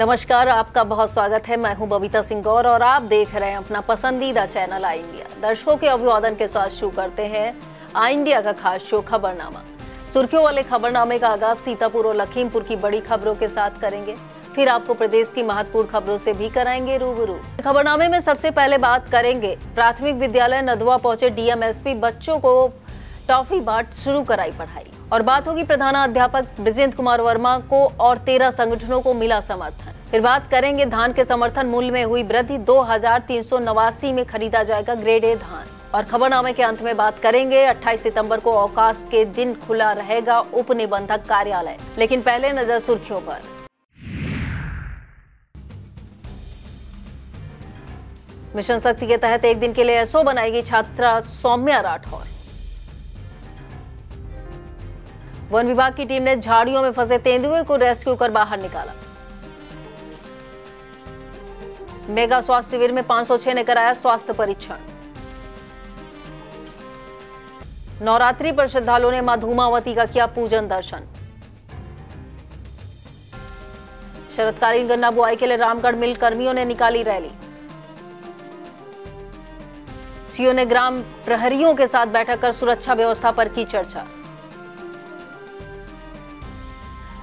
नमस्कार, आपका बहुत स्वागत है। मैं हूं बबीता सिंह गौर और आप देख रहे हैं अपना पसंदीदा चैनल आई इंडिया। दर्शकों के अभिवादन के साथ शुरू करते हैं आई इंडिया का खास शो खबरनामा। सुर्खियों वाले खबरनामे का आगाज सीतापुर और लखीमपुर की बड़ी खबरों के साथ करेंगे, फिर आपको प्रदेश की महत्वपूर्ण खबरों से भी कराएंगे रूबरू। खबरनामे में सबसे पहले बात करेंगे प्राथमिक विद्यालय नदवा पहुंचे डीएम एसपी, बच्चों को टॉफी बांट शुरू कराई पढ़ाई। और बात होगी प्रधानाध्यापक बृजेंद्र कुमार वर्मा को और 13 संगठनों को मिला समर्थन। फिर बात करेंगे धान के समर्थन मूल्य में हुई वृद्धि, 2389 में खरीदा जाएगा ग्रेड ए धान। और खबरनामे के अंत में बात करेंगे 28 सितंबर को अवकाश के दिन खुला रहेगा उप निबंधक कार्यालय। लेकिन पहले नजर सुर्खियों पर। मिशन शक्ति के तहत एक दिन के लिए एसओ बनाएगी छात्रा सौम्या राठौर। वन विभाग की टीम ने झाड़ियों में फंसे तेंदुए को रेस्क्यू कर बाहर निकाला। मेगा स्वास्थ्य शिविर में 506 ने कराया स्वास्थ्य परीक्षण। नवरात्रि पर श्रद्धालुओं ने मां धूमावती का किया पूजन दर्शन। शरतकालीन गन्ना बुआई के लिए रामगढ़ मिल कर्मियों ने निकाली रैली। सीओ ने ग्राम प्रहरियों के साथ बैठक कर सुरक्षा व्यवस्था पर की चर्चा।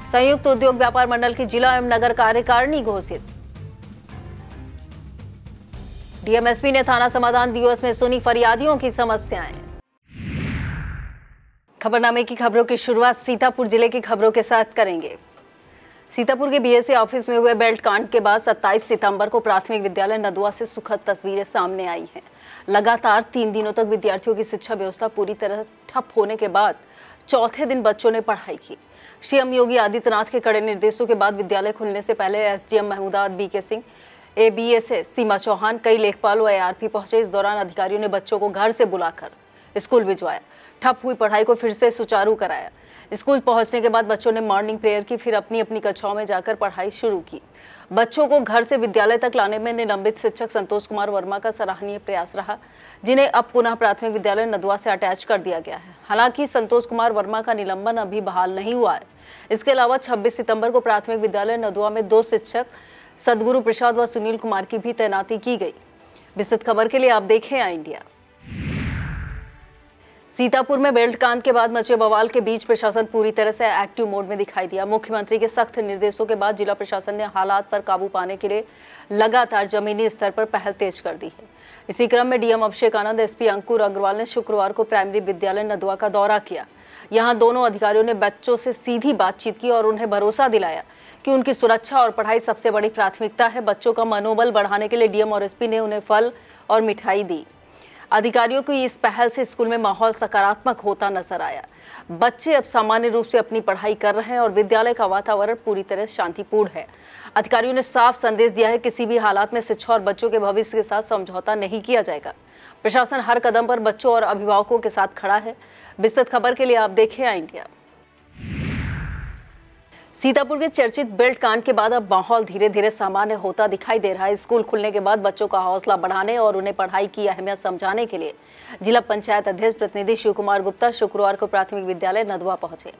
संयुक्त उद्योग व्यापार मंडल की जिला एवं नगर कार्यकारिणी घोषित। डीएमएसपी ने थाना समाधान दिवस में सुनी फरियादियों की समस्याएं। खबरनामे की खबरों की शुरुआत सीतापुर जिले की खबरों के साथ करेंगे। सीतापुर के बीएसए ऑफिस में हुए बेल्ट कांड के बाद 27 सितंबर को प्राथमिक विद्यालय नदवा से सुखद तस्वीरें सामने आई हैं। लगातार 3 दिनों तक विद्यार्थियों की शिक्षा व्यवस्था पूरी तरह ठप होने के बाद चौथे दिन बच्चों ने पढ़ाई की। सीएम योगी आदित्यनाथ के कड़े निर्देशों के बाद विद्यालय खुलने से पहले SDM Mahmudabad BK Singh, ABSA Seema Chauhan, कई लेखपाल व एआरपी पहुंचे। इस दौरान अधिकारियों ने बच्चों को घर से बुलाकर स्कूल भिजवाया, ठप हुई पढ़ाई को फिर से सुचारू कराया। स्कूल पहुंचने के बाद बच्चों ने मॉर्निंग प्रेयर की, फिर अपनी अपनी कक्षाओं में जाकर पढ़ाई शुरू की। बच्चों को घर से विद्यालय तक लाने में निलंबित शिक्षक संतोष कुमार वर्मा का सराहनीय प्रयास रहा, जिन्हें अब पुनः प्राथमिक विद्यालय नदवा से अटैच कर दिया गया है। हालांकि संतोष कुमार वर्मा का निलंबन अभी बहाल नहीं हुआ है। इसके अलावा 26 सितंबर को प्राथमिक विद्यालय नदवा में 2 शिक्षक सदगुरु प्रसाद व सुनील कुमार की भी तैनाती की गई। विस्तृत खबर के लिए आप देखें आई इंडिया। सीतापुर में बेल्ट कांड के बाद मचे बवाल के बीच प्रशासन पूरी तरह से एक्टिव मोड में दिखाई दिया। मुख्यमंत्री के सख्त निर्देशों के बाद जिला प्रशासन ने हालात पर काबू पाने के लिए लगातार जमीनी स्तर पर पहल तेज कर दी है। इसी क्रम में डीएम अभिषेक आनंद, एसपी अंकुर अग्रवाल ने शुक्रवार को प्राइमरी विद्यालय नदवा का दौरा किया। यहां दोनों अधिकारियों ने बच्चों से सीधी बातचीत की और उन्हें भरोसा दिलाया कि उनकी सुरक्षा और पढ़ाई सबसे बड़ी प्राथमिकता है। बच्चों का मनोबल बढ़ाने के लिए डीएम और एसपी ने उन्हें फल और मिठाई दी। अधिकारियों की इस पहल से स्कूल में माहौल सकारात्मक होता नजर आया। बच्चे अब सामान्य रूप से अपनी पढ़ाई कर रहे हैं और विद्यालय का वातावरण पूरी तरह शांतिपूर्ण है। अधिकारियों ने साफ संदेश दिया है, किसी भी हालात में शिक्षा और बच्चों के भविष्य के साथ समझौता नहीं किया जाएगा। प्रशासन हर कदम पर बच्चों और अभिभावकों के साथ खड़ा है। विस्तृत खबर के लिए आप देखें आई इंडिया। सीतापुर के चर्चित बेल्ट कांड के बाद अब माहौल धीरे धीरे सामान्य होता दिखाई दे रहा है। स्कूल खुलने के बाद बच्चों का हौसला बढ़ाने और उन्हें पढ़ाई की अहमियत समझाने के लिए जिला पंचायत अध्यक्ष प्रतिनिधि शिव कुमार गुप्ता शुक्रवार को प्राथमिक विद्यालय नदवा पहुंचे।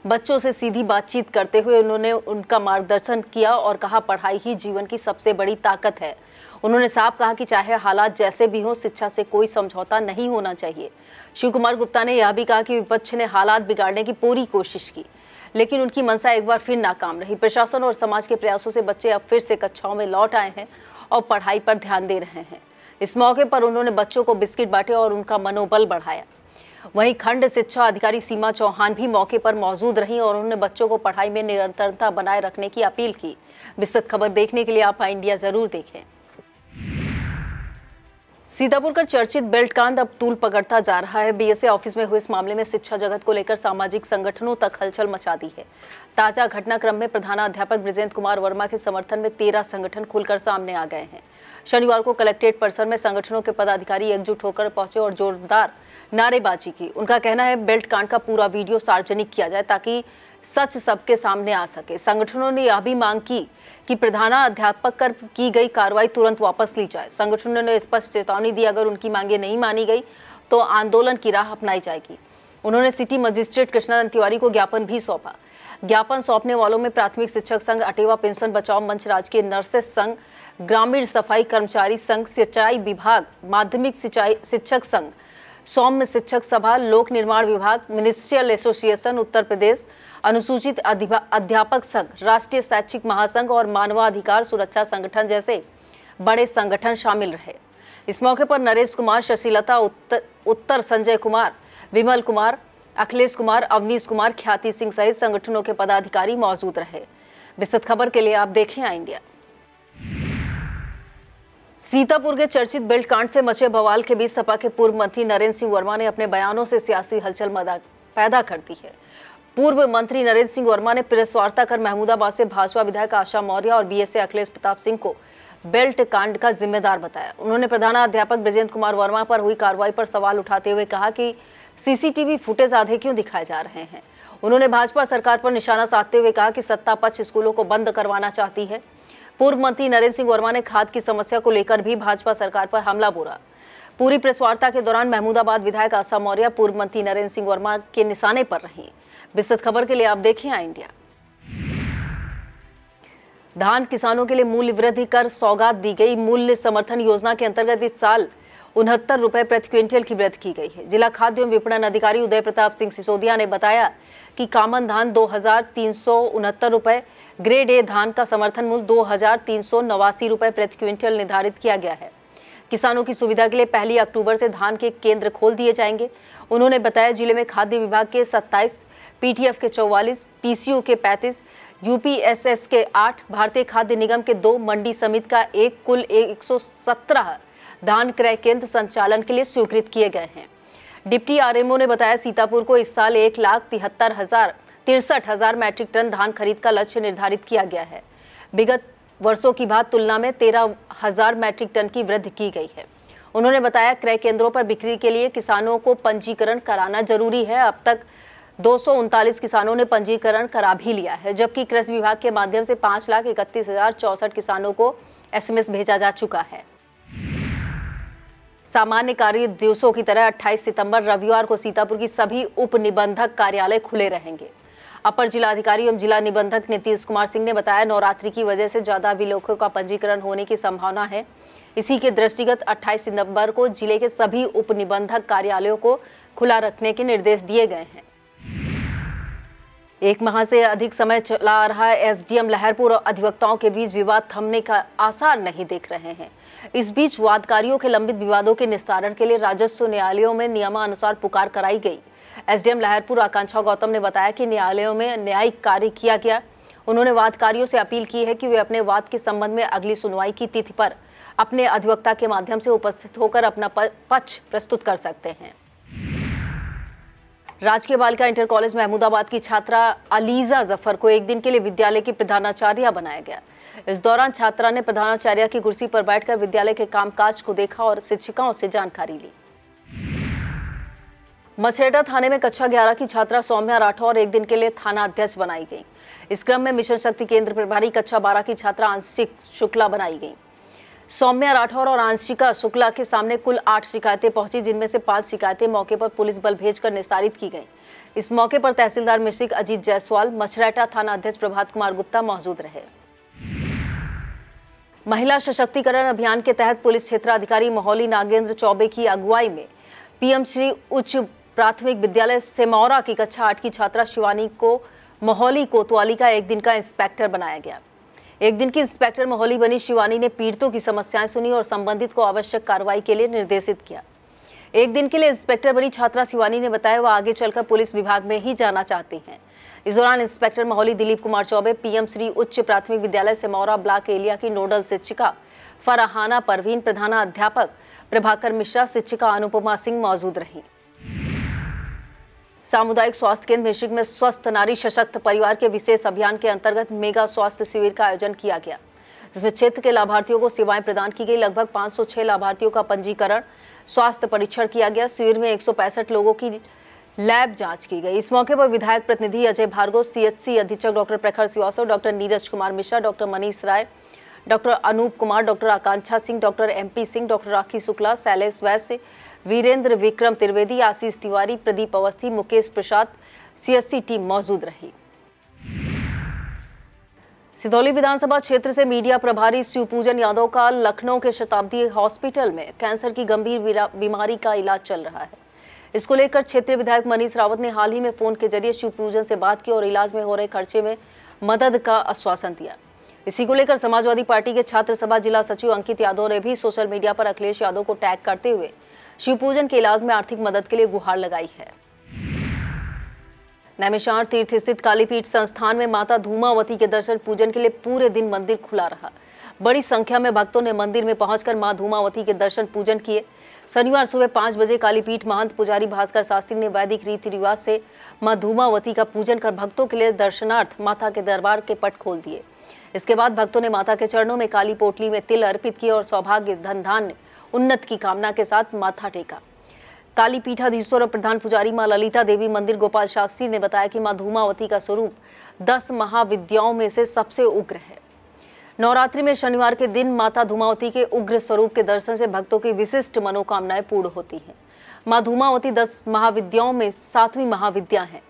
बच्चों से सीधी बातचीत करते हुए उन्होंने उनका मार्गदर्शन किया और कहा, पढ़ाई ही जीवन की सबसे बड़ी ताकत है। उन्होंने साफ कहा कि चाहे हालात जैसे भी हों, शिक्षा से कोई समझौता नहीं होना चाहिए। शिव कुमार गुप्ता ने यह भी कहा कि विपक्ष ने हालात बिगाड़ने की पूरी कोशिश की, लेकिन उनकी मंशा एक बार फिर नाकाम रही। प्रशासन और समाज के प्रयासों से बच्चे अब फिर से कक्षाओं में लौट आए हैं और पढ़ाई पर ध्यान दे रहे हैं। इस मौके पर उन्होंने बच्चों को बिस्किट बांटे और उनका मनोबल बढ़ाया। वहीं खंड शिक्षा अधिकारी सीमा चौहान भी मौके पर मौजूद रहीं और उन्होंने बच्चों को पढ़ाई में निरंतरता बनाए रखने की अपील की। विस्तृत खबर देखने के लिए आप आई इंडिया जरूर देखें। सीतापुर का चर्चित बेल्ट कांड अब तूल पकड़ता जा रहा है। बीएसए ऑफिस में हुए इस मामले में शिक्षा जगत को लेकर सामाजिक संगठनों तक हलचल मचा दी है। ताजा घटनाक्रम में प्रधानाध्यापक बृजेंद्र कुमार वर्मा के समर्थन में 13 संगठन खुलकर सामने आ गए हैं। शनिवार को कलेक्ट्रेट परिसर में संगठनों के पदाधिकारी एकजुट होकर पहुंचे और जोरदार नारेबाजी की। उनका कहना है बेल्ट कांड का पूरा वीडियो सार्वजनिक किया जाए ताकि सच सबके सामने आ सके। संगठनों ने यह भी मांग की कि प्रधानाध्यापक पर की गई कार्रवाई तुरंत वापस ली जाए। संगठनों ने स्पष्ट चेतावनी दी, अगर उनकी मांगे नहीं मानी गई तो आंदोलन की राह अपनाई जाएगी। उन्होंने सिटी मजिस्ट्रेट कृष्णानंद तिवारी को ज्ञापन भी सौंपा। ज्ञापन सौंपने वालों में प्राथमिक शिक्षक संघ, अटेवा पेंशन बचाओ मंच, राजकीय नर्सेस संघ, ग्रामीण सफाई कर्मचारी संघ, सिंचाई विभाग, माध्यमिक सिंचाई शिक्षक संघ, सौम्य शिक्षक सभा, लोक निर्माण विभाग, मिनिस्ट्रियल एसोसिएशन उत्तर प्रदेश, अनुसूचित अध्यापक संघ, राष्ट्रीय शैक्षिक महासंघ और मानवाधिकार सुरक्षा संगठन जैसे बड़े संगठन शामिल रहे। इस मौके पर नरेश कुमार, शशिलता, उत्तर संजय कुमार, विमल कुमार, अखिलेश कुमार, अवनीश कुमार, ख्याति सिंह सहित संगठनों के पदाधिकारी मौजूद रहे। विस्तृत खबर के लिए आप देखें आई इंडिया। सीतापुर के चर्चित बेल्ट कांड से मचे बवाल के बीच सपा के पूर्व मंत्री नरेंद्र सिंह वर्मा ने अपने बयानों से सियासी हलचल पैदा कर दी है। पूर्व मंत्री नरेंद्र सिंह वर्मा ने प्रेस वार्ता कर महमूदाबाद से भाजपा विधायक आशा मौर्य और बीएसए अखिलेश प्रताप सिंह को बेल्ट कांड का जिम्मेदार बताया। उन्होंने प्रधानाध्यापक ब्रजेंद्र कुमार वर्मा पर हुई कार्रवाई पर सवाल उठाते हुए कहा कि सीसीटीवी फुटेज आधे क्यों दिखाए जा रहे हैं। उन्होंने भाजपा सरकार पर निशाना साधते हुए कहा कि सत्ता पक्ष स्कूलों को बंद करवाना चाहती है। पूर्व मंत्री नरेंद्र सिंह वर्मा ने खाद की समस्या को लेकर भी भाजपा सरकार पर हमला बोला। पूरी प्रेस वार्ता के दौरान महमूदाबाद विधायक आशा मौर्य पूर्व मंत्री नरेंद्र सिंह वर्मा के निशाने पर रही। विस्तृत खबर के लिए आप देखें आई इंडिया। धान किसानों के लिए मूल्य वृद्धि कर सौगात दी गई। मूल्य समर्थन योजना के अंतर्गत इस साल 69 रुपए प्रति क्विंटल की वृद्धि की गई है। जिला खाद्य एवं विपणन अधिकारी उदय प्रताप सिंह सिसोदिया ने बताया कि कामन धान 2369 रुपए, ग्रेड ए धान का समर्थन मूल्य 2389 रुपए प्रति क्विंटल निर्धारित किया गया है। किसानों की सुविधा के लिए 1 अक्टूबर से धान के केंद्र खोल दिए जाएंगे। उन्होंने बताया जिले में खाद्य विभाग के 27, पीटीएफ के 44, पीसीयू के 35, यूपीएसएस के 8, भारतीय खाद्य निगम के 2, मंडी समिति का 1, कुल 117 धान क्रय केंद्र संचालन के लिए स्वीकृत किए गए हैं। डिप्टी आरएमओ ने बताया सीतापुर को इस साल 1,63,000 मैट्रिक टन धान खरीद का लक्ष्य निर्धारित किया गया है। विगत वर्षों की बात तुलना में 13,000 मैट्रिक टन की वृद्धि की गई है। उन्होंने बताया क्रय केंद्रों पर बिक्री के लिए किसानों को पंजीकरण कराना जरूरी है। अब तक 239 किसानों ने पंजीकरण करा भी लिया है, जबकि कृषि विभाग के माध्यम से 5,31,064 किसानों को एसएमएस भेजा जा चुका है। सामान्य कार्य दिवसों की तरह 28 सितंबर रविवार को सीतापुर की सभी उप निबंधक कार्यालय खुले रहेंगे। अपर जिलाधिकारी एवं जिला निबंधक नीतीश कुमार सिंह ने बताया नवरात्रि की वजह से ज्यादा अभिलेखों का पंजीकरण होने की संभावना है। इसी के दृष्टिगत 28 सितंबर को जिले के सभी उप निबंधक कार्यालयों को खुला रखने के निर्देश दिए गए हैं। 1 माह से अधिक समय चला आ रहा एसडीएम लहरपुर और अधिवक्ताओं के बीच विवाद थमने का आसार नहीं देख रहे हैं। इस बीच वादकारियों के लंबित विवादों के निस्तारण के लिए राजस्व न्यायालयों में नियमानुसार पुकार कराई गई। एसडीएम लहरपुर आकांक्षा गौतम ने बताया कि न्यायालयों में न्यायिक कार्य किया गया। उन्होंने वादकारियों से अपील की है कि वे अपने वाद के संबंध में अगली सुनवाई की तिथि पर अपने अधिवक्ता के माध्यम से उपस्थित होकर अपना पक्ष प्रस्तुत कर सकते हैं। राजकीय बालिका इंटर कॉलेज महमूदाबाद की छात्रा अलीजा जफर को एक दिन के लिए विद्यालय की प्रधानाचार्य बनाया गया। इस दौरान छात्रा ने प्रधानाचार्य की कुर्सी पर बैठकर विद्यालय के कामकाज को देखा और शिक्षिकाओं से जानकारी ली। मछरेटा थाने में कक्षा 11 की छात्रा सौम्या राठौर एक दिन के लिए थाना अध्यक्ष बनाई गई। इस क्रम में मिशन शक्ति केंद्र प्रभारी कक्षा 12 की छात्रा आंशिक शुक्ला बनाई गई। सौम्या राठौर और आंशिका शुक्ला के सामने कुल 8 शिकायतें पहुंची, जिनमें से 5 शिकायतें मौके पर पुलिस बल भेजकर निस्तारित की गई। इस मौके पर तहसीलदार मिश्रिक अजीत जायसवाल, मछरेटा थाना अध्यक्ष प्रभात कुमार गुप्ता मौजूद रहे। महिला सशक्तिकरण अभियान के तहत पुलिस क्षेत्राधिकारी मोहली नागेंद्र चौबे की अगुवाई में पीएम श्री उच्च प्राथमिक विद्यालय सेमौरा की कक्षा 8 की छात्रा शिवानी को मोहली कोतवाली का एक दिन का इंस्पेक्टर बनाया गया। एक दिन की इंस्पेक्टर मोहली बनी शिवानी ने पीड़ितों की समस्याएं सुनी और संबंधित को आवश्यक कार्रवाई के लिए निर्देशित किया। एक दिन के लिए इंस्पेक्टर बनी छात्रा शिवानी ने बताया वह आगे चलकर पुलिस विभाग में ही जाना चाहती हैं। इस दौरान इंस्पेक्टर मोहली दिलीप कुमार चौबे, पीएम श्री उच्च प्राथमिक विद्यालय सेमौरा ब्लॉक एलिया की नोडल शिक्षिका फरहाना परवीन, प्रधानाध्यापक प्रभाकर मिश्रा, शिक्षिका अनुपमा सिंह मौजूद रही। सामुदायिक स्वास्थ्य केंद्र मिश्रिक में स्वस्थ नारी सशक्त परिवार के विशेष अभियान के अंतर्गत मेगा स्वास्थ्य शिविर का आयोजन किया गया, जिसमें क्षेत्र के लाभार्थियों को सेवाएं प्रदान की गई। लगभग 506 लाभार्थियों का पंजीकरण, स्वास्थ्य परीक्षण किया गया। शिविर में 165 लोगों की लैब जांच की गई। इस मौके पर विधायक प्रतिनिधि अजय भार्गव, सीएचसी अधीक्षक doctor Prakhar Srivastava, doctor Neeraj Kumar Mishra, doctor Manish Rai, doctor Anoop Kumar, doctor Akanksha Singh, doctor MP Singh, doctor Rakhi Shukla, Shailesh Vaishya, Virendra Vikram Trivedi, Ashish Tiwari, Pradeep Awasthi, Mukesh Prasad CSC team मौजूद रही। सिधौली विधानसभा क्षेत्र से मीडिया प्रभारी शिवपूजन यादव का लखनऊ के शताब्दी हॉस्पिटल में कैंसर की गंभीर बीमारी का इलाज चल रहा है। इसको लेकर क्षेत्रीय विधायक मनीष रावत ने हाल ही में फोन के जरिए शिवपूजन से बात की और इलाज में हो रहे खर्चे में मदद का आश्वासन दिया। इसी को लेकर समाजवादी पार्टी के छात्र सभा जिला सचिव अंकित यादव ने भी सोशल मीडिया पर अखिलेश यादव को टैग करते हुए शिवपूजन के इलाज में आर्थिक मदद के लिए गुहार लगाई है। नैमिषारण्य तीर्थ स्थित कालीपीठ संस्थान में माता धूमावती के दर्शन पूजन के लिए पूरे दिन मंदिर खुला रहा। बड़ी संख्या में भक्तों ने मंदिर में पहुंचकर मां धूमावती के दर्शन पूजन किए। शनिवार सुबह 5 बजे कालीपीठ महंत पुजारी भास्कर शास्त्री ने वैदिक रीति रिवाज से मां धूमावती का पूजन कर भक्तों के लिए दर्शनार्थ माता के दरबार के पट खोल दिए। इसके बाद भक्तों ने माता के चरणों में काली पोटली में तिल अर्पित किए और सौभाग्य, धन धान्य, उन्नत की कामना के साथ माथा टेका। काली पीठाधीश्वर और प्रधान पुजारी मां ललिता देवी मंदिर गोपाल शास्त्री ने बताया कि मां धूमावती का स्वरूप 10 महाविद्याओं में से सबसे उग्र है। नवरात्रि में शनिवार के दिन माता धूमावती के उग्र स्वरूप के दर्शन से भक्तों की विशिष्ट मनोकामनाएं पूर्ण होती हैं। मां धूमावती 10 महाविद्याओं में 7वीं महाविद्या है।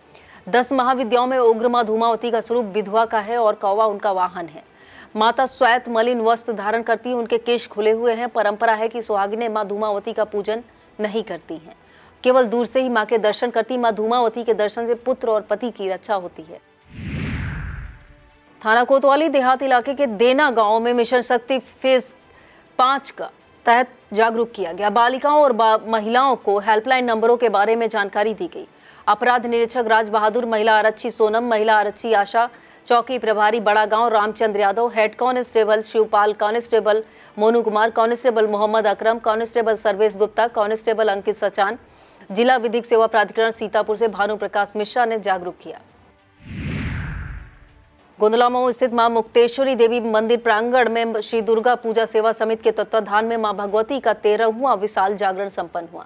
10 महाविद्याओं में उग्र मां धूमावती का स्वरूप विधवा का है और कौवा उनका वाहन है। माता श्वेत मलिन वस्त्र धारण करती है, उनके केश खुले हुए हैं। परंपरा है कि सुहागिनें मां धूमावती का पूजन नहीं करती हैं, केवल दूर से ही मां के दर्शन करती। मां धूमावती के दर्शन से पुत्र और पति की रक्षा होती है। थाना कोतवाली देहात इलाके के देना गांव में मिशन शक्ति फेज 5 का तहत जागरूक किया गया। बालिकाओं और महिलाओं को हेल्पलाइन नंबरों के बारे में जानकारी दी गई। अपराध निरीक्षक राज बहादुर, महिला आरक्षी सोनम, महिला आरक्षी आशा, चौकी प्रभारी Bada Gaon Ramchandra Yadav, head constable Shivpal, constable Monu Kumar, constable Mohammad Akram, constable Sarvesh Gupta, constable Ankit Sachan, जिला विधिक सेवा प्राधिकरण सीतापुर से भानु प्रकाश मिश्रा ने जागरूक किया। गोंदला मऊ स्थित मां मुक्तेश्वरी देवी मंदिर प्रांगण में श्री दुर्गा पूजा सेवा समिति के तत्वाधान में मां भगवती का 13वां विशाल जागरण संपन्न हुआ।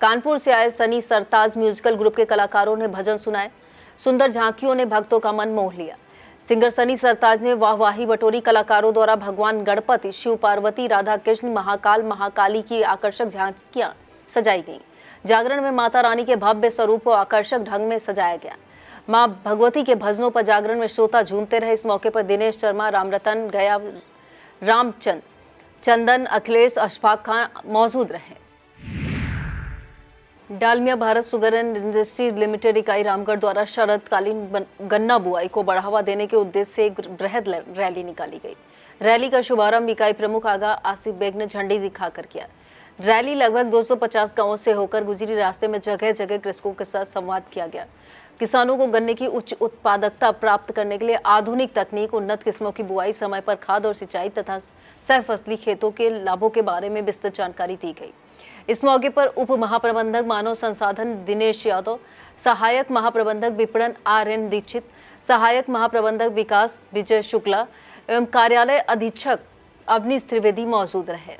कानपुर से आए सनी सरताज म्यूजिकल ग्रुप के कलाकारों ने भजन सुनाए। सुंदर झांकियों ने भक्तों का मन मोह लिया। सिंगर सनी सरताज ने वाहवाही बटोरी। कलाकारों द्वारा भगवान गणपति, शिव पार्वती, राधा कृष्ण, महाकाल, महाकाली की आकर्षक झांकियां सजाई गईं। जागरण में माता रानी के भव्य स्वरूप को आकर्षक ढंग में सजाया गया। मां भगवती के भजनों पर जागरण में श्रोता झूमते रहे। इस मौके पर दिनेश शर्मा, रामरतन, गया, रामचंद, चंदन, अखिलेश, अशफाक खान मौजूद रहे। Dalmia Bharat sugar and industry limited इकाई रामगढ़ द्वारा शरतकालीन गन्ना बुआई को बढ़ावा देने के उद्देश्य से एक बृहद रैली निकाली गई। रैली का शुभारंभ इकाई प्रमुख आगा आसिफ बेग ने झंडी दिखाकर किया। रैली लगभग 250 गांवों से होकर गुजरी। रास्ते में जगह जगह कृषकों के साथ संवाद किया गया। किसानों को गन्ने की उच्च उत्पादकता प्राप्त करने के लिए आधुनिक तकनीक, उन्नत किस्मों की बुआई, समय पर खाद और सिंचाई तथा सहफसली खेतों के लाभों के बारे में विस्तृत जानकारी दी गई। इस मौके पर उप महाप्रबंधक मानव संसाधन दिनेश यादव, सहायक महाप्रबंधक विपणन RN दीक्षित, सहायक महाप्रबंधक विकास विजय शुक्ला एवं कार्यालय अधीक्षक अवनीश त्रिवेदी मौजूद रहे।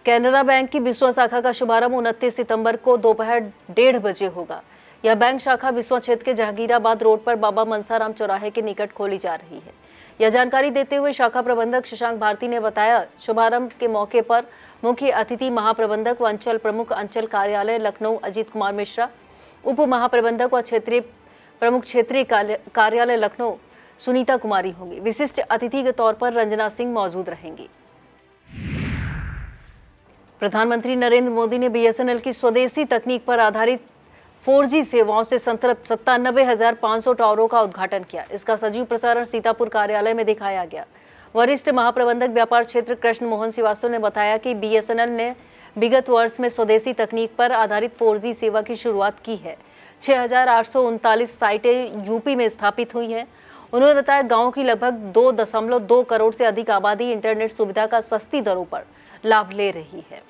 कैनरा बैंक की विश्व शाखा का शुभारंभ 29 सितंबर को दोपहर 1:30 बजे होगा। यह बैंक शाखा विश्व क्षेत्र के जहांगीराबाद रोड पर बाबा मनसाराम चौराहे के निकट खोली जा रही है। यह जानकारी देते हुए शाखा प्रबंधक शशांक भारती ने बताया, शुभारंभ के मौके पर मुख्य अतिथि महाप्रबंधक व अंचल प्रमुख अंचल कार्यालय लखनऊ अजीत कुमार मिश्रा, उप महाप्रबंधक व क्षेत्रीय प्रमुख क्षेत्रीय कार्यालय लखनऊ सुनीता कुमारी होंगी। विशिष्ट अतिथि के तौर पर रंजना सिंह मौजूद रहेंगी। प्रधानमंत्री नरेंद्र मोदी ने BSNL की स्वदेशी तकनीक पर आधारित 4G सेवाओं से संतृप्त 97,500 टावरों का उद्घाटन किया। इसका सजीव प्रसारण सीतापुर कार्यालय में दिखाया गया। वरिष्ठ महाप्रबंधक व्यापार क्षेत्र कृष्ण मोहन श्रीवास्तव ने बताया कि BSNL ने विगत वर्ष में स्वदेशी तकनीक पर आधारित 4G सेवा की शुरुआत की है। 6,839 साइटें यूपी में स्थापित हुई हैं। उन्होंने बताया, गाँव की लगभग 2.2 करोड़ से अधिक आबादी इंटरनेट सुविधा का सस्ती दरों पर लाभ ले रही है।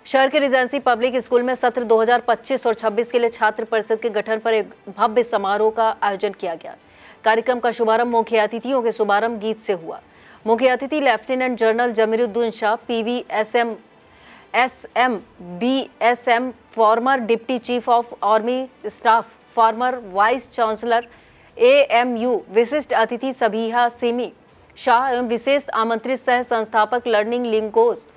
शहर के रिजेंसी पब्लिक स्कूल में सत्र 2025 और 26 के लिए छात्र परिषद के गठन पर एक भव्य समारोह का आयोजन किया गया। कार्यक्रम का शुभारंभ मुख्य अतिथियों के शुभारंभ गीत से हुआ। मुख्य अतिथि lieutenant general Zamiruddin Shah, PV SM BSM, former deputy chief of army staff, former vice chancellor AMU विशिष्ट अतिथि सबिहा सिमी शाह एवं विशेष आमंत्रित सह संस्थापक Learning Lingos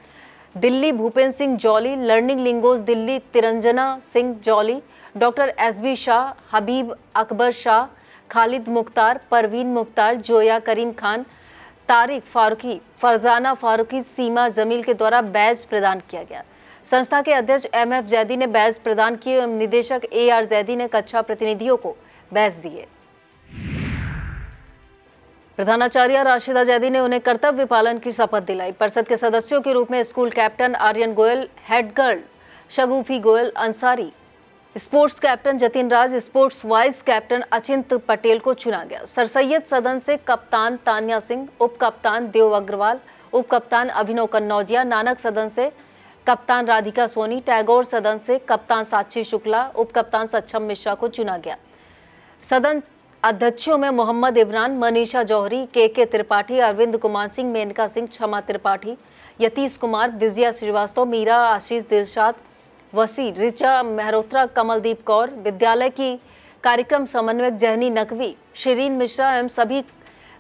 Delhi Bhupendra Singh Jolly, Learning Lingos Delhi Tiranjana Singh Jolly, doctor SB Shah, Habib Akbar Shah, Khalid Mukhtar, Parveen Mukhtar, Zoya Karim Khan, Tariq Farooqui, Farzana Farooqui, Seema Jamil के द्वारा बैज प्रदान किया गया। संस्था के अध्यक्ष MF जैदी ने बैज प्रदान किए एवं निदेशक AR जैदी ने कक्षा प्रतिनिधियों को बैज दिए। प्रधानाचार्य राशिदा जैदी ने उन्हें कर्तव्य पालन की शपथ दिलाई। परिषद के सदस्यों के रूप में school captain Aryan Goyal, head girl Shagufi Goyal Ansari, sports captain Jatin Raj, sports vice captain Achint Patel को चुना गया। सरसैयद सदन से कप्तान तानिया सिंह, उप कप्तान देव अग्रवाल, उप कप्तान अभिनव कन्नौजिया, नानक सदन से कप्तान राधिका सोनी, टैगोर सदन से कप्तान साक्षी शुक्ला, उप कप्तान सक्षम मिश्रा को चुना गया। सदन अध्यक्षों में मोहम्मद इमरान, मनीषा जौहरी, के त्रिपाठी, अरविंद कुमार सिंह, मेनका सिंह, क्षमा त्रिपाठी, यतीश कुमार, विजया श्रीवास्तव, मीरा, आशीष दिलशाद, वसी, रिचा मेहरोत्रा, कमलदीप कौर, विद्यालय की कार्यक्रम समन्वयक जहनी नकवी, शिरीन मिश्रा एवं सभी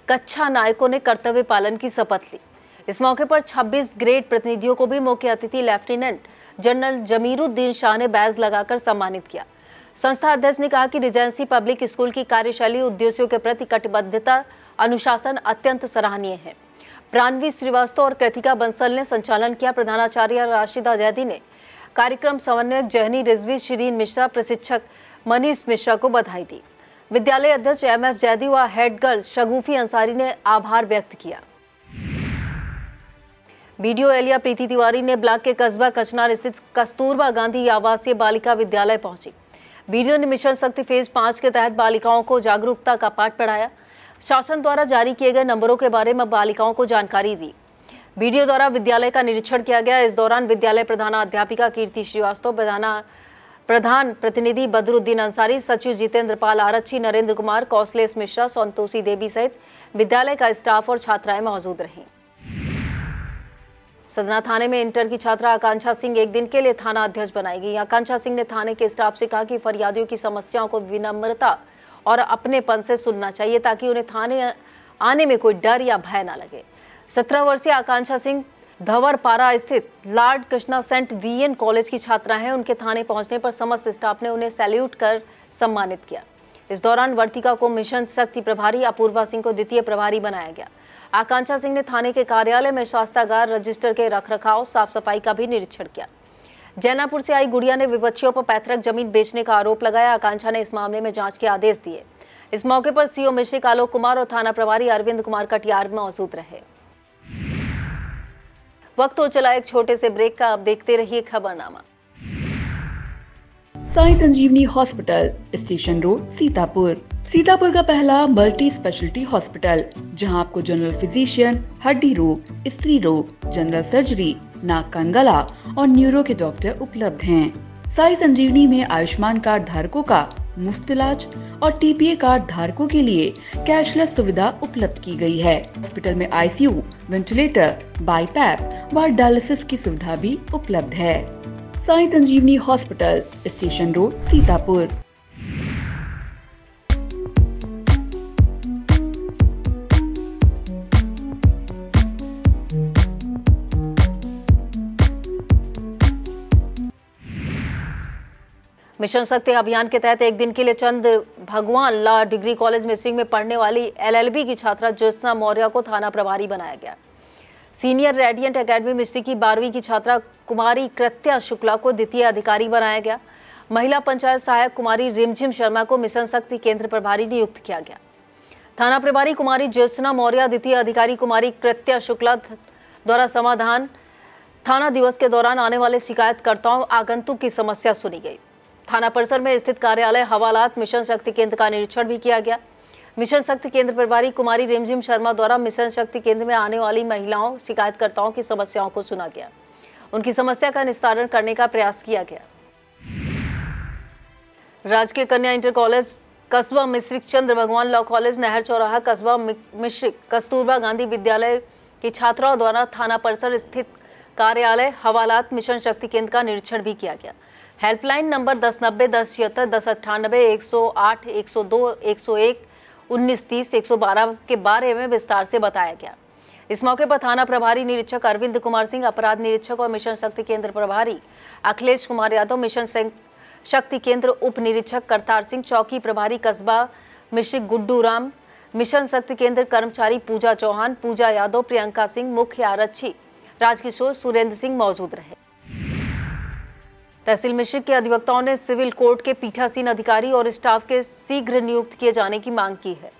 कक्षा नायकों ने कर्तव्य पालन की शपथ ली। इस मौके पर 26 ग्रेड प्रतिनिधियों को भी मुख्य अतिथि लेफ्टिनेंट जनरल जमीरुद्दीन शाह ने बैज लगाकर सम्मानित किया। संस्था अध्यक्ष ने कहा कि रिजेंसी पब्लिक स्कूल की कार्यशैली उद्देश्यों के प्रति कटिबद्धता, अनुशासन अत्यंत सराहनीय है। प्राणवी श्रीवास्तव और कृतिका बंसल ने संचालन किया। प्रधानाचार्य राशिदा जैदी ने कार्यक्रम समन्वयक जहनी रिजवी, शिरीन मिश्रा, प्रशिक्षक मनीष मिश्रा को बधाई दी। विद्यालय अध्यक्ष MF जैदी व हेड गर्ल शगुफी अंसारी ने आभार व्यक्त किया। BDO एलिया प्रीति तिवारी ने ब्लॉक के कस्बा कचनार स्थित कस्तूरबा गांधी आवासीय बालिका विद्यालय पहुंची। BDO ने मिशन शक्ति फेज 5 के तहत बालिकाओं को जागरूकता का पाठ पढ़ाया। शासन द्वारा जारी किए गए नंबरों के बारे में बालिकाओं को जानकारी दी। BDO द्वारा विद्यालय का निरीक्षण किया गया। इस दौरान विद्यालय प्रधानाध्यापिका कीर्ति श्रीवास्तव, प्रधान प्रतिनिधि बदरुद्दीन अंसारी, सचिव जितेंद्र पाल आरक्षी, नरेंद्र कुमार, कौशलेश मिश्रा, संतोषी देवी सहित विद्यालय का स्टाफ और छात्राएं मौजूद रहीं। सदना थाने में इंटर की छात्रा आकांक्षा सिंह एक दिन के लिए थाना अध्यक्ष बनाई गई। आकांक्षा सिंह ने थाने के स्टाफ से कहा कि फरियादियों की समस्याओं को विनम्रता और अपनेपन से सुनना चाहिए ताकि उन्हें थाने आने में कोई डर या भय न लगे। 17 वर्षीय आकांक्षा सिंह धवरपारा स्थित Lord Krishna saint VN college की छात्रा हैं। उनके थाने पहुंचने पर समस्त स्टाफ ने उन्हें सैल्यूट कर सम्मानित किया। इस दौरान वर्तिका को मिशन शक्ति प्रभारी, अपूर्वा सिंह को द्वितीय प्रभारी बनाया गया। आकांक्षा सिंह ने थाने के कार्यालय में शास्त्रागार, रजिस्टर के रखरखाव, साफ सफाई का भी निरीक्षण किया। जैनापुर से आई गुड़िया ने विपक्षियों पर पैतृक जमीन बेचने का आरोप लगाया। आकांक्षा ने इस मामले में जांच के आदेश दिए। इस मौके पर CO मिश्रिक आलोक कुमार और थाना प्रभारी अरविंद कुमार कटियार मौजूद रहे। वक्त हो चला एक छोटे से ब्रेक का, अब देखते रहिए Khabarnama. Sai Sanjeevani hospital, station road, Sitapur. Sitapur का पहला मल्टी स्पेशलिटी हॉस्पिटल, जहां आपको जनरल फिजिशियन, हड्डी रोग, स्त्री रोग, जनरल सर्जरी, नाक कान गला और न्यूरो के डॉक्टर उपलब्ध हैं। साई संजीवनी में आयुष्मान कार्ड धारकों का मुफ्त इलाज और TPA कार्ड धारकों के लिए कैशलेस सुविधा उपलब्ध की गई है। हॉस्पिटल में ICU, वेंटिलेटर, बाईपैप व डायलिसिस की सुविधा भी उपलब्ध है। Sai Sanjeevani hospital, station road, Sitapur. Mission Shakti अभियान के तहत एक दिन के लिए चंद भगवान लॉ डिग्री कॉलेज मिस्रिंग में पढ़ने वाली LLB की छात्रा ज्योत्सना मौर्य को थाना प्रभारी बनाया गया। सीनियर रेडियंट एकेडमी मिस्त्री की 12वीं की छात्रा कुमारी कृत्या शुक्ला को द्वितीय अधिकारी बनाया गया। महिला पंचायत सहायक कुमारी रिमझिम शर्मा को मिशन शक्ति केंद्र प्रभारी नियुक्त किया गया। थाना प्रभारी कुमारी ज्योत्सना मौर्य, द्वितीय अधिकारी कुमारी कृत्या शुक्ला द्वारा समाधान थाना दिवस के दौरान आने वाले शिकायतकर्ताओं आगंतुक की समस्या सुनी गई। थाना परिसर में स्थित कार्यालय, हवालात, मिशन शक्ति केंद्र का निरीक्षण भी किया गया। मिशन शक्ति केंद्र प्रभारी कुमारी रिमझिम शर्मा द्वारा मिशन शक्ति केंद्र में आने वाली महिलाओं शिकायतकर्ताओं की समस्याओं को सुना गया। उनकी समस्या का निस्तारण करने का प्रयास किया गया। राजकीय कन्या इंटर कॉलेज कस्बा मिश्रिक, चंद्र भगवान लॉ कॉलेज नहर चौराहा कस्बा मिश्रिक, कस्तूरबा गांधी विद्यालय की छात्राओं द्वारा थाना परिसर स्थित कार्यालय, हवालात, मिशन शक्ति केंद्र का निरीक्षण भी किया गया। हेल्पलाइन नंबर 1090, 1076, 1098, 108, 102, 101 1930 112 के बारे में विस्तार से बताया गया। इस मौके पर थाना प्रभारी निरीक्षक अरविंद कुमार सिंह, अपराध निरीक्षक और मिशन शक्ति केंद्र प्रभारी अखिलेश कुमार यादव, मिशन शक्ति केंद्र उप निरीक्षक करतार सिंह, चौकी प्रभारी कस्बा मिश्रिक गुड्डू राम, मिशन शक्ति केंद्र कर्मचारी पूजा चौहान, पूजा यादव, प्रियंका सिंह, मुख्य आरक्षी राजकिशोर, सुरेंद्र सिंह मौजूद रहे। तहसील मिश्रिक के अधिवक्ताओं ने सिविल कोर्ट के पीठासीन अधिकारी और स्टाफ के शीघ्र नियुक्त किए जाने की मांग की है।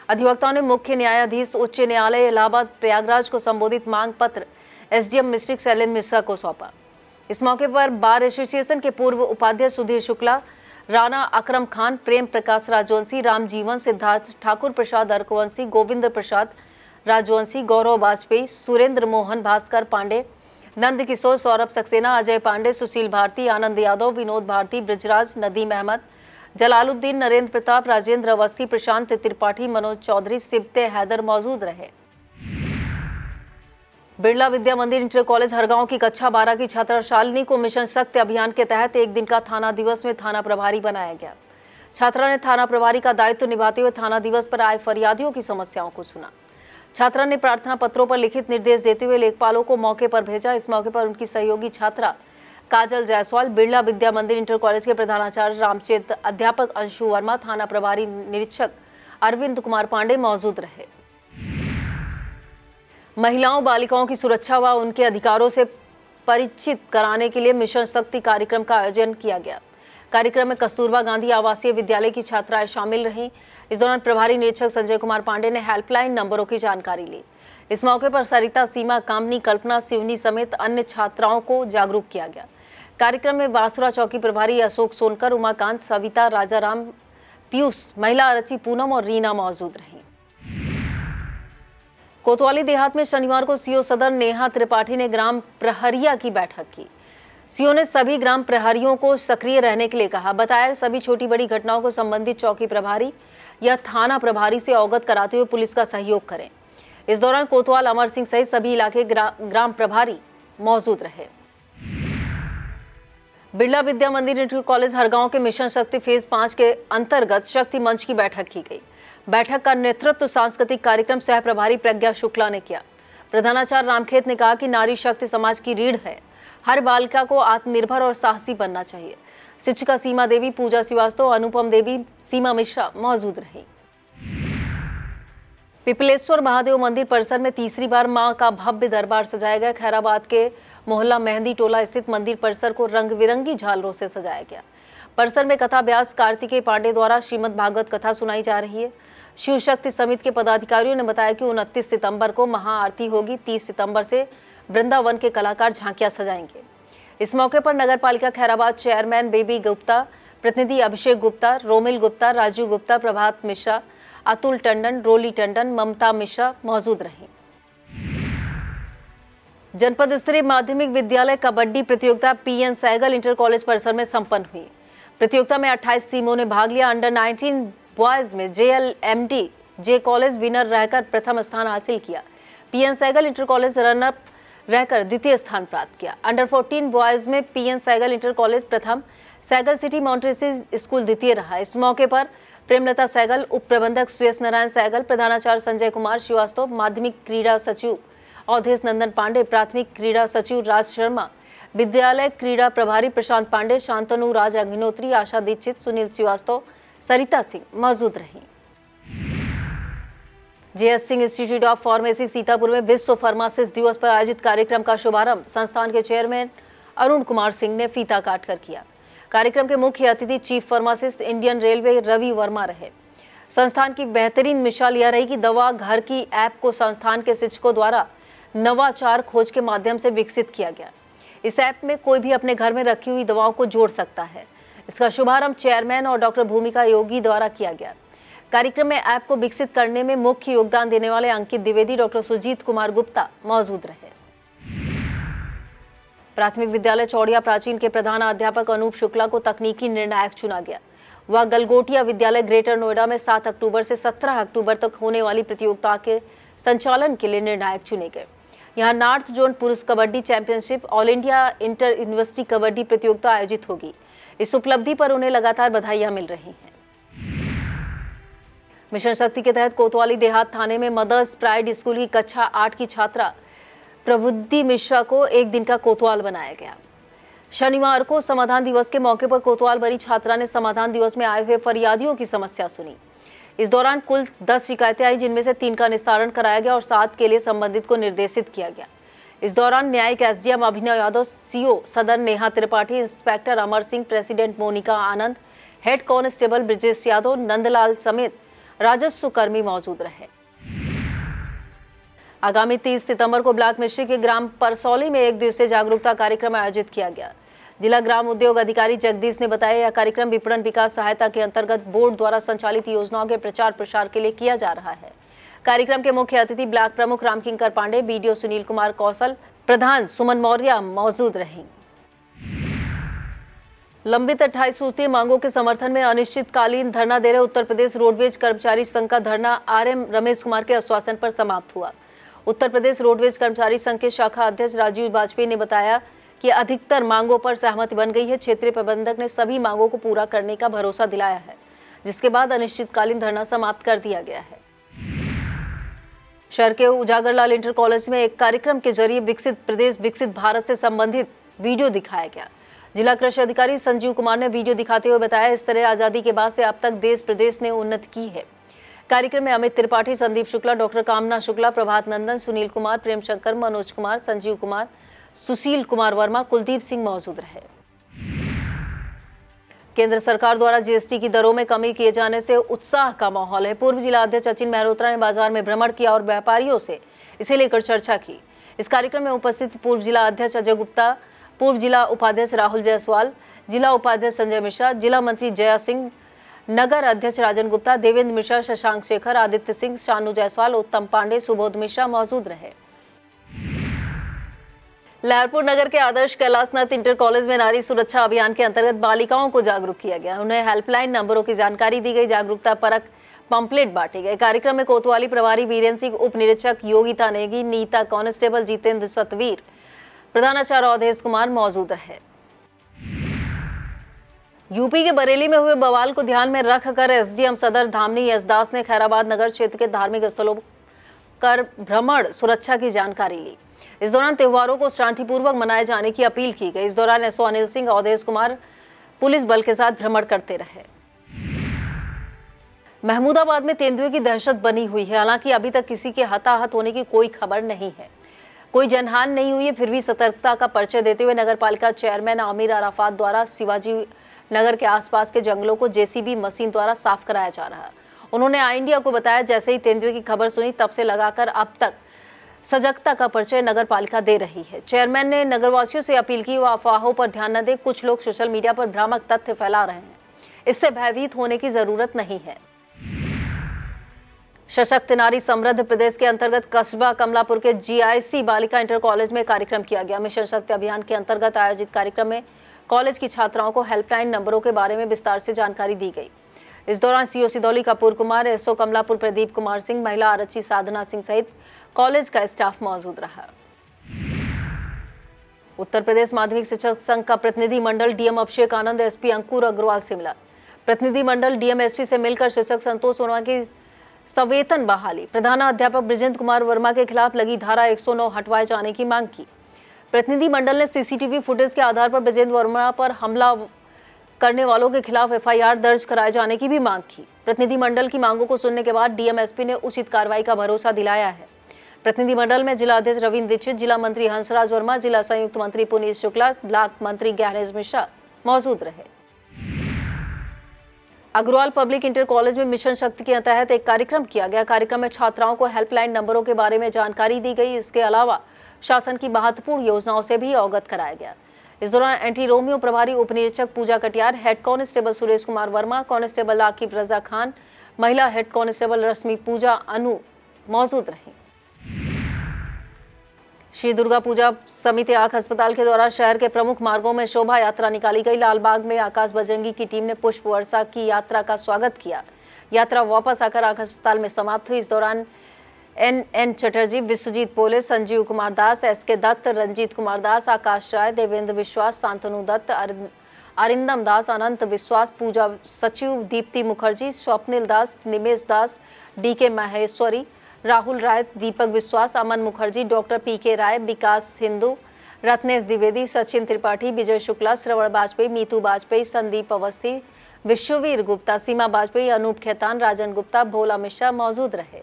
अधिवक्ताओं ने मुख्य न्यायाधीश उच्च न्यायालय इलाहाबाद प्रयागराज को संबोधित मांग पत्र एसडीएम मिश्रिक शैलेंद्र मिश्रा को सौंपा। इस मौके पर बार एसोसिएशन के पूर्व उपाध्यक्ष सुधीर शुक्ला, राणा अकरम खान, प्रेम प्रकाश राजवंशी, रामजीवन, सिद्धार्थ ठाकुर, प्रसाद अर्कवंशी, गोविंद प्रसाद राजवंशी, गौरव वाजपेयी, सुरेंद्र मोहन, भास्कर पांडे, नंद किशोर, सौरभ सक्सेना, अजय पांडे, सुशील भारती, आनंद यादव, विनोद भारती, ब्रजराज, नदीम अहमद, जलालुद्दीन, नरेंद्र प्रताप, राजेंद्र अवस्थी, प्रशांत त्रिपाठी, मनोज चौधरी, सिबते हैदर मौजूद रहे। बिरला विद्या मंदिर इंटर कॉलेज हरगांव की कक्षा 12 की छात्रा शालिनी को मिशन शक्ति अभियान के तहत एक दिन का थाना दिवस में थाना प्रभारी बनाया गया। छात्रा ने थाना प्रभारी का दायित्व निभाते हुए थाना दिवस पर आए फरियादियों की समस्याओं को सुना। छात्रा ने प्रार्थना पत्रों पर लिखित निर्देश देते हुए लेखपालों को मौके पर भेजा। इस मौके पर उनकी सहयोगी छात्रा काजल जायसवाल, बिरला विद्या मंदिर इंटर कॉलेज के प्रधानाचार्य रामचेत, अध्यापक अंशु वर्मा, थाना प्रभारी निरीक्षक अरविंद कुमार पांडे मौजूद रहे। महिलाओं बालिकाओं की सुरक्षा व उनके अधिकारों से परिचित कराने के लिए मिशन शक्ति कार्यक्रम का आयोजन किया गया। कार्यक्रम में कस्तूरबा गांधी आवासीय विद्यालय की छात्राएं शामिल रहीं। इस दौरान प्रभारी निरीक्षक संजय कुमार पांडे ने हेल्पलाइन नंबरों की जानकारी ली। इस मौके पर सरिता, सीमा, कामनी, कल्पना, शिवनी समेत अन्य छात्राओं को जागरूक किया गया। कार्यक्रम में बासुरा चौकी प्रभारी अशोक सोनकर, उमाकांत, सविता, राजाराम, पीयूष, महिला आरक्षी पूनम और रीना मौजूद रहीं। कोतवाली देहात में शनिवार को सीओ सदर नेहा त्रिपाठी ने ग्राम प्रहरिया की बैठक की। सीओ ने सभी ग्राम प्रहरियों को सक्रिय रहने के लिए कहा। बताया सभी छोटी बड़ी घटनाओं को संबंधित चौकी प्रभारी या थाना प्रभारी से अवगत कराते हुए पुलिस का सहयोग करें। इस दौरान कोतवाल अमर सिंह सहित सभी इलाके ग्राम प्रभारी मौजूद रहे। बिरला विद्या मंदिर इंटर कॉलेज हरगांव के मिशन शक्ति फेज 5 के अंतर्गत शक्ति मंच की बैठक की गई। बैठक का नेतृत्व सांस्कृतिक कार्यक्रम सह प्रभारी प्रज्ञा शुक्ला ने किया। प्रधानाचार्य रामखेत ने कहा कि नारी शक्ति समाज की रीढ़ है। हर बालिका को आत्मनिर्भर और साहसी बनना चाहिए। शिक्षिका सीमा देवी, पूजा श्रीवास्तव, अनुपम देवी, सीमा मिश्रा मौजूद रही। पिपलेश्वर महादेव मंदिर परिसर में तीसरी बार मां का भव्य दरबार सजाया गया। खैराबाद के मोहल्ला मेहंदी टोला स्थित मंदिर परिसर को रंग बिरंगी झालरों से सजाया गया। परिसर में कथा व्यास कार्तिकेय पांडे द्वारा श्रीमद् भागवत कथा सुनाई जा रही है। शिव शक्ति समिति के पदाधिकारियों ने बताया कि 29 सितंबर को महाआरती होगी। 30 सितंबर से वृंदावन के कलाकार झांकियां सजाएंगे। इस मौके पर नगर पालिका खैराबाद चेयरमैन बेबी गुप्ता, प्रतिनिधि अभिषेक गुप्ता, रोमिल गुप्ता, राजू गुप्ता, प्रभात मिश्रा, अतुल टंडन, रोली टंडन, ममता मिश्रा मौजूद रहीं। जनपद स्तरीय माध्यमिक विद्यालय कबड्डी प्रतियोगिता पीएन सहगल इंटर कॉलेज परिसर में संपन्न हुई। प्रतियोगिता में 28 टीमों ने भाग लिया। अंडर 19 बॉयज में JLMD जे कॉलेज विनर रहकर प्रथम स्थान हासिल किया। PN Sehgal inter college runner रहकर द्वितीय स्थान प्राप्त किया। अंडर 14 बॉयज में पीएन सहगल इंटर कॉलेज प्रथम, सहगल सिटी मॉन्टेसरी स्कूल द्वितीय रहा। इस मौके पर प्रेमलता सहगल, उप प्रबंधक सुयस नारायण सहगल, प्रधानाचार्य संजय कुमार श्रीवास्तव, माध्यमिक क्रीड़ा सचिव अवधेश नंदन पांडे, प्राथमिक क्रीड़ा सचिव राज शर्मा, विद्यालय क्रीड़ा प्रभारी प्रशांत पांडे, शांतनु राज अग्निहोत्री, आशा दीक्षित, सुनील श्रीवास्तव, सरिता सिंह मौजूद रहीं। JS Singh institute of pharmacy Sitapur में विश्व फार्मासिस्ट दिवस पर आयोजित कार्यक्रम का शुभारंभ संस्थान के चेयरमैन अरुण कुमार सिंह ने फीता काटकर किया। कार्यक्रम के मुख्य अतिथि chief pharmacist Indian railway Ravi Verma रहे। संस्थान की बेहतरीन मिसाल यह रही कि दवा घर की ऐप को संस्थान के शिक्षकों द्वारा नवाचार खोज के माध्यम से विकसित किया गया। इस ऐप में कोई भी अपने घर में रखी हुई दवाओं को जोड़ सकता है। इसका शुभारंभ चेयरमैन और डॉक्टर भूमिका योगी द्वारा किया गया। कार्यक्रम में ऐप को विकसित करने में मुख्य योगदान देने वाले अंकित द्विवेदी, डॉक्टर सुजीत कुमार गुप्ता मौजूद रहे। प्राथमिक विद्यालय चौड़िया प्राचीन के प्रधान अध्यापक अनूप शुक्ला को तकनीकी निर्णायक चुना गया। वह गलगोटिया विद्यालय ग्रेटर नोएडा में 7 अक्टूबर से 17 अक्टूबर तक होने वाली प्रतियोगिता के संचालन के लिए निर्णायक चुने गए। यहाँ नॉर्थ जोन पुरुष kabaddi championship, all India inter university kabaddi प्रतियोगिता आयोजित होगी। इस उपलब्धि पर उन्हें लगातार बधाइयां मिल रही हैं। मिशन शक्ति के तहत कोतवाली देहात थाने में मदर्स प्राइड स्कूल की कक्षा 8 की छात्रा प्रबुद्धि मिश्रा को एक दिन का कोतवाल बनाया गया। शनिवार को समाधान दिवस के मौके पर कोतवाल बनी छात्रा ने समाधान दिवस में आए हुए फरियादियों की समस्या सुनी। इस दौरान कुल 10 शिकायतें आई, जिनमें से 3 का निस्तारण कराया गया और 7 के लिए संबंधित को निर्देशित किया गया। इस दौरान न्यायिक एसडीएम अभिनव यादव, सीओ सदर नेहा त्रिपाठी, इंस्पेक्टर अमर सिंह, प्रेसिडेंट मोनिका आनंद, हेड कांस्टेबल ब्रिजेश यादव, नंदलाल समेत राजस्व कर्मी मौजूद रहे। आगामी 30 सितंबर को ब्लॉक मिश्री के ग्राम परसौली में 1 दिवसीय जागरूकता कार्यक्रम आयोजित किया गया। जिला ग्राम उद्योग अधिकारी जगदीश ने बताया, यह कार्यक्रम विपणन विकास सहायता के अंतर्गत बोर्ड द्वारा संचालित योजनाओं के प्रचार प्रसार के लिए किया जा रहा है। कार्यक्रम के मुख्य अतिथि ब्लॉक प्रमुख रामकिंकर पांडे, बीडीओ सुनील कुमार कौशल, प्रधान सुमन मौर्य मौजूद रहे। लंबित 28 सूत्रीय मांगों के समर्थन में अनिश्चितकालीन धरना दे रहे उत्तर प्रदेश रोडवेज कर्मचारी संघ का धरना आरएम रमेश कुमार के आश्वासन पर समाप्त हुआ। उत्तर प्रदेश रोडवेज कर्मचारी संघ के शाखा अध्यक्ष राजीव वाजपेयी ने बताया कि अधिकतर मांगों पर सहमति बन गई है। क्षेत्रीय प्रबंधक ने सभी मांगों को पूरा करने का भरोसा दिलाया है, जिसके बाद अनिश्चितकालीन धरना समाप्त कर दिया गया है। शहर के उजागरलाल इंटर कॉलेज में एक कार्यक्रम के जरिए विकसित प्रदेश विकसित भारत से संबंधित वीडियो दिखाया गया। जिला कृषि अधिकारी संजीव कुमार ने वीडियो दिखाते हुए बताया, इस तरह आजादी के बाद से अब तक देश प्रदेश ने उन्नति की है। कार्यक्रम में अमित त्रिपाठी, संदीप शुक्ला, डॉक्टर कामना शुक्ला, प्रभात नंदन, सुनील कुमार, प्रेम शंकर, मनोज कुमार, संजीव कुमार, सुशील कुमार वर्मा, कुलदीप सिंह मौजूद रहे। केंद्र सरकार द्वारा जीएसटी की दरों में कमी किए जाने से उत्साह का माहौल है। पूर्व जिला अध्यक्ष अचिन मेहरोत्रा ने बाजार में भ्रमण किया और व्यापारियों से इसे लेकर चर्चा की। इस कार्यक्रम में उपस्थित पूर्व जिला अध्यक्ष अजय गुप्ता, पूर्व जिला उपाध्यक्ष राहुल जायसवाल, जिला उपाध्यक्ष संजय मिश्रा, जिला मंत्री जया सिंह, नगर अध्यक्ष राजन गुप्ता, देवेंद्र मिश्रा, शशांक शेखर, आदित्य सिंह, शानू जायसवाल, उत्तम पांडे, सुबोध मिश्रा मौजूद रहे। लहरपुर नगर के आदर्श कैलाशनाथ इंटर कॉलेज में नारी सुरक्षा अभियान के अंतर्गत बालिकाओं को जागरूक किया गया। उन्हें हेल्पलाइन नंबरों की जानकारी दी गई, जागरूकता परक पंपलेट बांटे गए। कार्यक्रम में कोतवाली प्रभारी वीरेंद्र सिंह, उप निरीक्षक योगिता नेगी, नीता कांस्टेबल जितेंद्र सतवीर, प्रधानाचार्य अवधेश कुमार मौजूद रहे। यूपी के बरेली में हुए बवाल को ध्यान में रखकर एसडीएम सदर धामनी एस दास ने खैराबाद नगर क्षेत्र के धार्मिक स्थलों कर भ्रमण सुरक्षा की जानकारी ली। इस दौरान त्योहारों को शांतिपूर्वक मनाए जाने की अपील की गई। इस दौरान एसओ अनिल सिंह, अवधेश कुमार पुलिस बल के साथ भ्रमण करते रहे। महमूदाबाद में तेंदुए की दहशत बनी हुई है। हालांकि अभी तक किसी के हताहत होने की कोई खबर नहीं है, कोई जनहानि नहीं हुई है। फिर भी सतर्कता का परिचय देते हुए नगरपालिका चेयरमैन आमिर अराफात द्वारा शिवाजी नगर के आसपास के जंगलों को जेसीबी मशीन द्वारा साफ कराया जा रहा है। उन्होंने आई इंडिया को बताया, जैसे ही तेंदुए की खबर सुनी तब से लगाकर अब तक सजगता का परिचय नगरपालिका दे रही है। चेयरमैन ने नगरवासियों से अपील की, वह अफवाहों पर ध्यान न दें। कुछ लोग सोशल मीडिया पर भ्रामक तथ्य फैला रहे हैं, इससे भयभीत होने की जरूरत नहीं है। सशक्त नारी समृद्ध प्रदेश के अंतर्गत कस्बा कमलापुर के जीआईसी बालिका इंटर कॉलेज में कार्यक्रम किया गया। मिशन शक्ति अभियान के अंतर्गत आयोजित कार्यक्रम में कॉलेज की छात्राओं को हेल्पलाइन नंबरों के बारे में विस्तार से जानकारी दी गई। इस दौरान सीओ सिदौली कपूर कुमार, एसओ कमलापुर प्रदीप कुमार सिंह, महिला आरक्षी साधना सिंह सहित कॉलेज का स्टाफ मौजूद रहा। उत्तर प्रदेश माध्यमिक शिक्षक संघ का प्रतिनिधि मंडल डीएम अभिषेक आनंद, एसपी अंकुर अग्रवाल से मिला। प्रतिनिधि मंडल डीएम एसपी से मिलकर शिक्षक संतोष सोनवा की सवेतन बहाली, प्रधानाध्यापक बृजेंद्र कुमार वर्मा के खिलाफ लगी धारा 109 हटवाए जाने की मांग की। प्रतिनिधि मंडल ने सीसीटीवी फुटेज के आधार पर बृजेंद्र वर्मा पर हमला करने वालों के खिलाफ एफआईआर दर्ज कराए जाने की भी मांग की। प्रतिनिधि मंडल की मांगों को सुनने के बाद डीएम एसपी ने उचित कार्रवाई का भरोसा दिलाया है। प्रतिनिधि मंडल में जिला अध्यक्ष रविंद्र दीक्षित, जिला मंत्री हंसराज वर्मा, जिला संयुक्त मंत्री पुनीत शुक्ला, ब्लॉक मंत्री ज्ञानेश मिश्रा मौजूद रहे। अग्रवाल पब्लिक इंटर कॉलेज में मिशन शक्ति के तहत एक कार्यक्रम किया गया। कार्यक्रम में छात्राओं को हेल्पलाइन नंबरों के बारे में जानकारी दी गई। इसके अलावा शासन की महत्वपूर्ण योजनाओं से भी अवगत कराया गया। इस दौरान एंटी रोमियो प्रभारी उप निरीक्षक Pooja Katiyar, head constable Suresh Kumar Verma, constable Aqib Raza Khan, महिला हेड कांस्टेबल रश्मि पूजा अनु मौजूद रही। श्री दुर्गा पूजा समिति आंख अस्पताल के द्वारा शहर के प्रमुख मार्गों में शोभा यात्रा निकाली गई। लालबाग में आकाश बजरंगी की टीम ने पुष्प वर्षा की यात्रा का स्वागत किया। यात्रा वापस आकर आंख अस्पताल में समाप्त हुई। इस दौरान एन चटर्जी, विश्वजीत पोले, संजीव कुमार दास, एसके दत्त, रंजीत कुमार दास, आकाश राय, देवेंद्र विश्वास, शांतनु दत्त, अरिंदम दास, अनंत विश्वास, पूजा सचिव दीप्ति मुखर्जी, स्वप्निल दास, निमेश दास, DK माहेश्वरी, राहुल राय, दीपक विश्वास, अमन मुखर्जी, डॉक्टर PK राय, विकास हिंदू, रत्नेश द्विवेदी, सचिन त्रिपाठी, विजय शुक्ला, श्रवण वाजपेयी, मीतू वाजपेयी, संदीप अवस्थी, विश्ववीर गुप्ता, सीमा वाजपेयी, अनूप खेतान, राजन गुप्ता, भोला मिश्रा मौजूद रहे।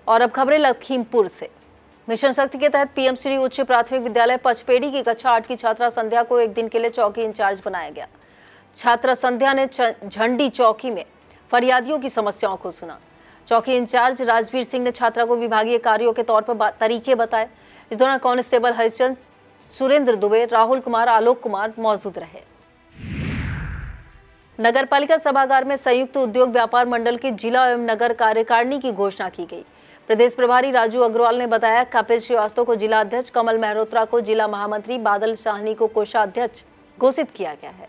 और अब खबरें लखीमपुर से। मिशन शक्ति के तहत PM श्री उच्च प्राथमिक विद्यालय पचपेड़ी की कक्षा 8 की छात्रा संध्या को एक दिन के लिए चौकी इंचार्ज बनाया गया। छात्रा संध्या ने झंडी चौकी में फरियादियों की समस्याओं को सुना। चौकी इंचार्ज राजवीर सिंह ने छात्रा को विभागीय कार्यों के तौर पर तरीके बताए। इस दौरान कांस्टेबल हरिचंद, सुरेंद्र दुबे, राहुल कुमार, आलोक कुमार मौजूद रहे। नगरपालिका सभागार में संयुक्त उद्योग व्यापार मंडल की जिला एवं नगर कार्यकारिणी की घोषणा की गई। प्रदेश प्रभारी राजू अग्रवाल ने बताया, कपिल श्रीवास्तव को जिला अध्यक्ष, कमल मेहरोत्रा को जिला महामंत्री, बादल साहनी को कोषाध्यक्ष घोषित किया गया है।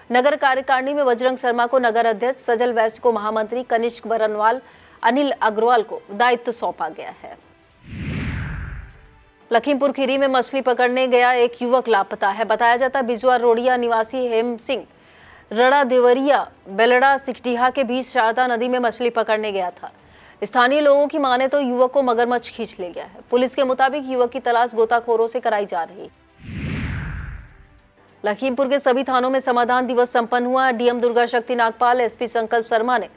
नगर कार्यकारिणी में बजरंग शर्मा को नगर अध्यक्ष, सजल वैश्य को महामंत्री, कनिष्क बरनवाल, अनिल अग्रवाल को दायित्व सौंपा गया है। लखीमपुर खीरी में मछली पकड़ने गया एक युवक लापता है। बताया जाता बिजुआ रोडिया निवासी हेम सिंह रड़ा देवरिया बेलड़ा सिकटिहा के बीच शारदा नदी में मछली पकड़ने गया था। स्थानीय लोगों की माने तो युवक को मगरमच्छ खींच ले गया है। पुलिस के मुताबिक युवक की तलाश गोताखोरों से कराई जा रही। लखीमपुर के सभी थानों में समाधान दिवस संपन्न हुआ। DM दुर्गा शक्ति नागपाल, SP संकल्प शर्मा ने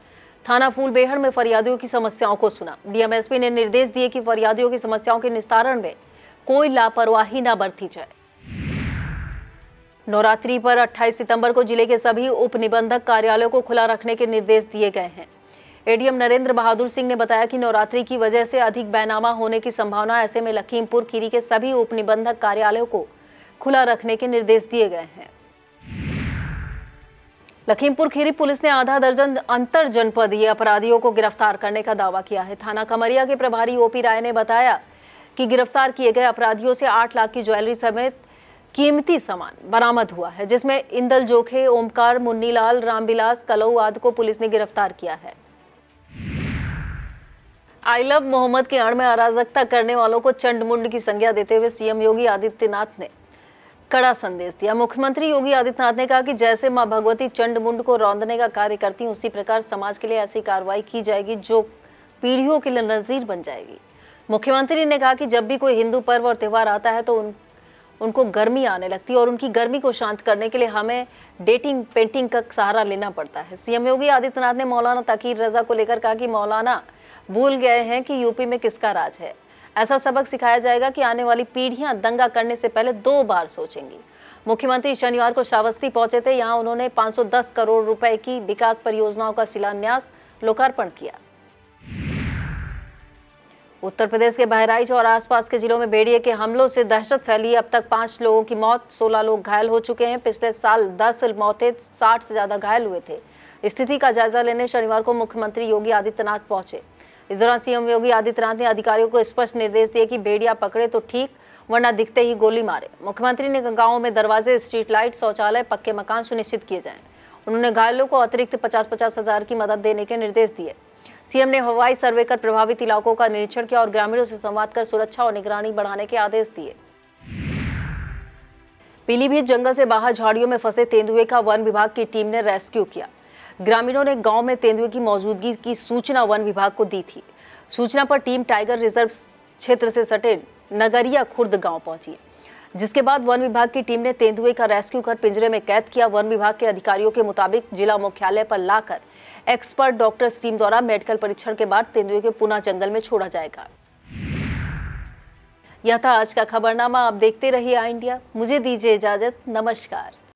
थाना फूलबेहड़ में फरियादियों की समस्याओं को सुना। DM SP ने निर्देश दिए कि फरियादियों की समस्याओं के निस्तारण में कोई लापरवाही न बरती जाए। नवरात्रि पर 28 सितंबर को जिले के सभी उप निबंधक कार्यालयों को खुला रखने के निर्देश दिए गए हैं। ADM नरेंद्र बहादुर सिंह ने बताया कि नवरात्रि की वजह से अधिक बैनामा होने की संभावना, ऐसे में लखीमपुर खीरी के सभी उप निबंधक कार्यालयों को खुला रखने के निर्देश दिए गए हैं। लखीमपुर खीरी पुलिस ने आधा दर्जन अंतर जनपदीय अपराधियों को गिरफ्तार करने का दावा किया है। थाना कमरिया के प्रभारी OP राय ने बताया कि गिरफ्तार किए गए अपराधियों से 8 लाख की ज्वेलरी समेत कीमती सामान बरामद हुआ है, जिसमें इंदल जोखे, ओमकार, मुन्नीलाल, रामविलास, कलऊ आदि को पुलिस ने गिरफ्तार किया है। आई लव मोहम्मद के आड़ में अराजकता करने वालों को चंडमुंड की संज्ञा देते हुए CM योगी आदित्यनाथ ने कड़ा संदेश दिया। मुख्यमंत्री योगी आदित्यनाथ ने कहा कि जैसे मां भगवती चंडमुंड को रौंदने का कार्य करती हैं, उसी प्रकार समाज के लिए ऐसी कार्रवाई की जाएगी जो पीढ़ियों के लिए नजीर बन जाएगी। मुख्यमंत्री ने कहा कि जब भी कोई हिंदू पर्व और त्यौहार आता है तो उनको गर्मी आने लगती है और उनकी गर्मी को शांत करने के लिए हमें डेटिंग पेंटिंग का सहारा लेना पड़ता है। CM योगी आदित्यनाथ ने मौलाना तकीर रजा को लेकर कहा कि मौलाना भूल गए हैं कि यूपी में किसका राज है। ऐसा सबक सिखाया जाएगा कि आने वाली पीढ़ियां दंगा करने से पहले 2 बार सोचेंगी। मुख्यमंत्री शनिवार को श्रावस्ती पहुंचे थे। यहां उन्होंने 510 करोड़ रुपए की विकास परियोजनाओं का शिलान्यास, लोकार्पण किया। उत्तर प्रदेश के बहराइच और आसपास के जिलों में भेड़िए के हमलों से दहशत फैली। अब तक 5 लोगों की मौत, 16 लोग घायल हो चुके हैं। पिछले साल 10 मौतें, 60 से ज्यादा घायल हुए थे। स्थिति का जायजा लेने शनिवार को मुख्यमंत्री योगी आदित्यनाथ पहुंचे। इस दौरान CM योगी आदित्यनाथ ने अधिकारियों को स्पष्ट निर्देश दिए कि भेड़िया पकड़े तो ठीक, वरना दिखते ही गोली मारे। मुख्यमंत्री ने गांवों में दरवाजे, स्ट्रीट लाइट, शौचालय, पक्के मकान सुनिश्चित किए जाएं। उन्होंने घायलों को अतिरिक्त 50-50 हजार की मदद देने के निर्देश दिए। CM ने हवाई सर्वे कर प्रभावित इलाकों का निरीक्षण किया और ग्रामीणों से संवाद कर सुरक्षा और निगरानी बढ़ाने के आदेश दिए। पीलीभीत जंगल से बाहर झाड़ियों में फंसे तेंदुए का वन विभाग की टीम ने रेस्क्यू किया। ग्रामीणों ने गांव में तेंदुए की मौजूदगी की सूचना वन विभाग को दी थी। सूचना पर टीम टाइगर रिजर्व क्षेत्र से सटे नगरिया खुर्द गांव पहुंची, जिसके बाद वन विभाग की टीम ने तेंदुए का रेस्क्यू कर पिंजरे में कैद किया। वन विभाग के अधिकारियों के मुताबिक जिला मुख्यालय पर लाकर एक्सपर्ट डॉक्टर्स टीम द्वारा मेडिकल परीक्षण के बाद तेंदुए को पुनः जंगल में छोड़ा जाएगा। यह था आज का खबरनामा। आप देखते रहिए आई इंडिया। मुझे दीजिए इजाजत। नमस्कार।